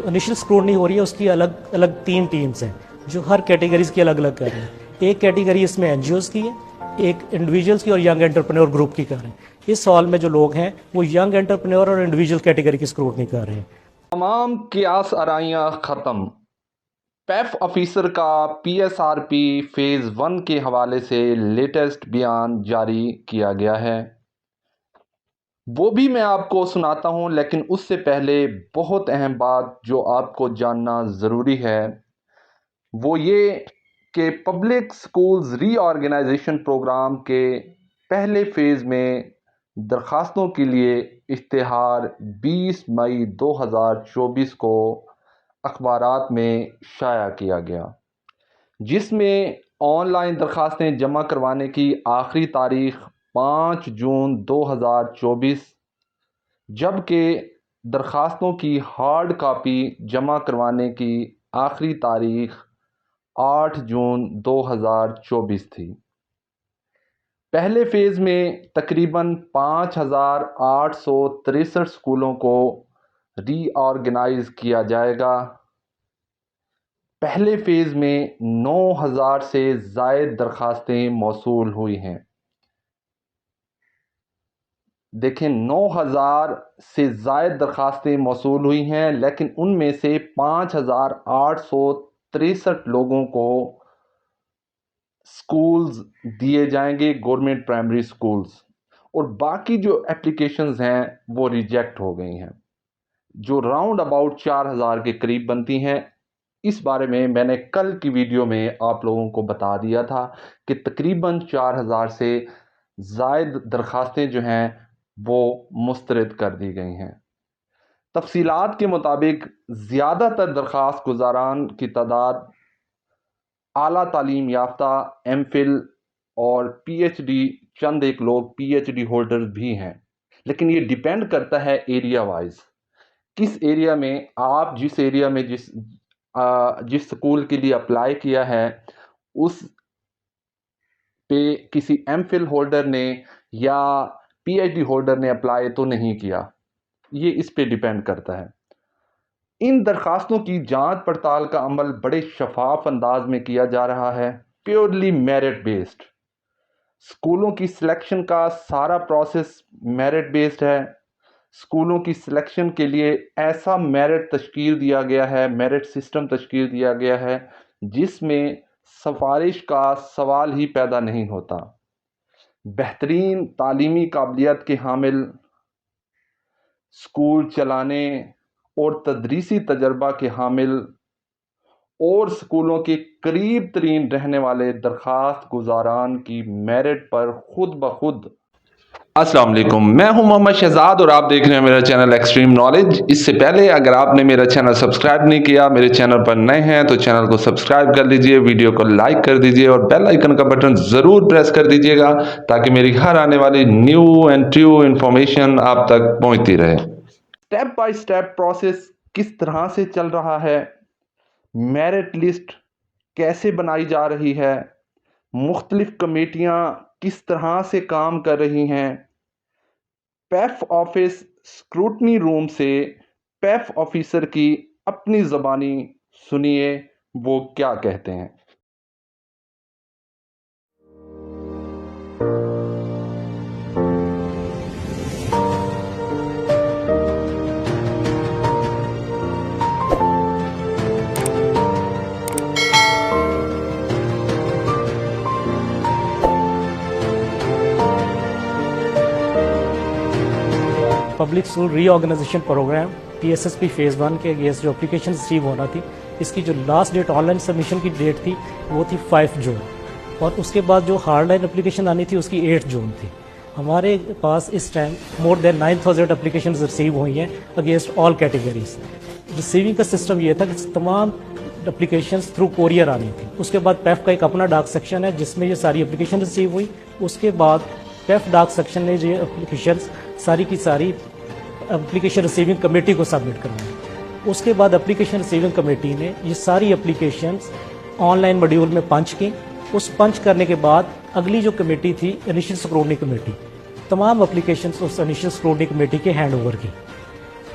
Initial scrutiny ہو رہی ہے اس کی الگ الگ 3 ٹیمز ہیں جو ہر کیٹیگریز کی الگ الگ کر رہے ہیں. ایک کیٹیگری اس میں NGOs کی ہے, ایک انڈیویجولس کی اور ینگ انٹرپرینور گروپ کی کر رہے ہیں. اس ہال میں جو لوگ ہیں وہ ینگ انٹرپرینور اور انڈیویجول کیٹیگری کی اسکروٹنی کر رہے ہیں. تمام قیاس آرائیاں ختم. پیف آفیسر کا PSRP فیز 1 کے حوالے سے لیٹسٹ بیان جاری کیا گیا ہے. وہ بھی میں آپ کو سناتا ہوں, لیکن اس سے پہلے بہت اہم بات جو آپ کو جاننا ضروری ہے وہ یہ کہ پبلک سکولز ری آرگنائزیشن پروگرام کے پہلے فیز میں درخواستوں کے لیے اشتہار 20 مئی 2024 کو اخبارات میں شائع کیا گیا, جس میں آن لائن درخواستیں جمع کروانے کی آخری تاریخ 5 جون 2024 جبکہ درخواستوں کی ہارڈ کاپی جمع کروانے کی آخری تاریخ 8 جون 2024 تھی. پہلے فیز میں تقریباً 5863 اسکولوں کو ری آرگنائز کیا جائے گا. پہلے فیز میں 9000 سے زائد درخواستیں موصول ہوئی ہیں. دیکھیں 9000 سے زائد درخواستیں موصول ہوئی ہیں, لیکن ان میں سے 5863 لوگوں کو سکولز دیے جائیں گے, گورنمنٹ پرائمری سکولز, اور باقی جو اپلیکیشنز ہیں وہ ریجیکٹ ہو گئی ہیں جو راؤنڈ اباؤٹ 4000 کے قریب بنتی ہیں. اس بارے میں نے کل کی ویڈیو میں آپ لوگوں کو بتا دیا تھا کہ تقریباً 4000 سے زائد درخواستیں جو ہیں وہ مسترد کر دی گئی ہیں. تفصیلات کے مطابق زیادہ تر درخواست گزاران کی تعداد اعلیٰ تعلیم یافتہ MPhil اور PhD, چند ایک لوگ PhD ہولڈرز بھی ہیں, لیکن یہ ڈیپینڈ کرتا ہے ایریا وائز. کس ایریا میں آپ جس ایریا میں جس سکول کے لیے اپلائی کیا ہے اس پہ کسی MPhil ہولڈر نے یا PhD ہولڈر نے اپلائی تو نہیں کیا, یہ اس پہ ڈیپینڈ کرتا ہے. ان درخواستوں کی جانچ پڑتال کا عمل بڑے شفاف انداز میں کیا جا رہا ہے, پیورلی میرٹ بیسڈ. اسکولوں کی سلیکشن کا سارا پروسیس میرٹ بیسڈ ہے. اسکولوں کی سلیکشن کے لیے ایسا میرٹ تشکیل دیا گیا ہے, میرٹ سسٹم تشکیل دیا گیا ہے جس میں سفارش کا سوال ہی پیدا نہیں ہوتا. بہترین تعلیمی قابلیت کے حامل, اسکول چلانے اور تدریسی تجربہ کے حامل اور اسکولوں کے قریب ترین رہنے والے درخواست گزاران کی میرٹ پر خود بخود. السلام علیکم, میں ہوں محمد شہزاد اور آپ دیکھ رہے ہیں میرا چینل ایکسٹریم نالج. اس سے پہلے اگر آپ نے میرا چینل سبسکرائب نہیں کیا, میرے چینل پر نئے ہیں تو چینل کو سبسکرائب کر لیجئے, ویڈیو کو لائک کر دیجئے اور بیل آئیکن کا بٹن ضرور پریس کر دیجئے گا تاکہ میری ہر آنے والی نیو اینڈ ٹرو انفارمیشن آپ تک پہنچتی رہے. سٹیپ بائی سٹیپ پروسیس کس طرح سے چل رہا ہے, میرٹ لسٹ کیسے بنائی جا رہی ہے, مختلف کمیٹیاں کس طرح سے کام کر رہی ہیں, پیف آفس اسکروٹنی روم سے پیف آفیسر کی اپنی زبانی سنیے وہ کیا کہتے ہیں. پبلک اسکول ری آرگنائزیشن پروگرام PSSP فیز 1 کے اگینسٹ جو اپلیکیشن ریسیو ہونا تھی, اس کی جو last date online submission کی ڈیٹ تھی وہ تھی 5 جون, اور اس کے بعد جو ہارڈ لائن اپلیکیشن آنی تھی اس کی 8 جون تھی. ہمارے پاس اس ٹائم مور دین 9000 اپلیکیشنز ریسیو ہوئی ہیں اگینسٹ آل کیٹیگریز. ریسیونگ کا سسٹم یہ تھا کہ تمام اپلیکیشنز تھرو کوریئر آنی تھی. اس کے بعد پیف کا ایک اپنا ڈاک سیکشن ہے جس میں یہ ساری اپلیکیشن ریسیو ہوئی. اس کے بعد پیف ڈاک سیکشن نے یہ اپلیکیشنز ساری کی ساری اپلیکیشن ریسیونگ کمیٹی کو سبمٹ کروائی. اس کے بعد اپلیکیشن ریسیونگ کمیٹی نے یہ ساری اپلیکیشنز آن لائن ماڈیول میں پنچ کی. اس پنچ کرنے کے بعد اگلی جو کمیٹی تھی انیشل اسکروٹنی کمیٹی, تمام اپلیکیشنز اس انیشل اسکروٹنی کمیٹی کے ہینڈ اوور کی.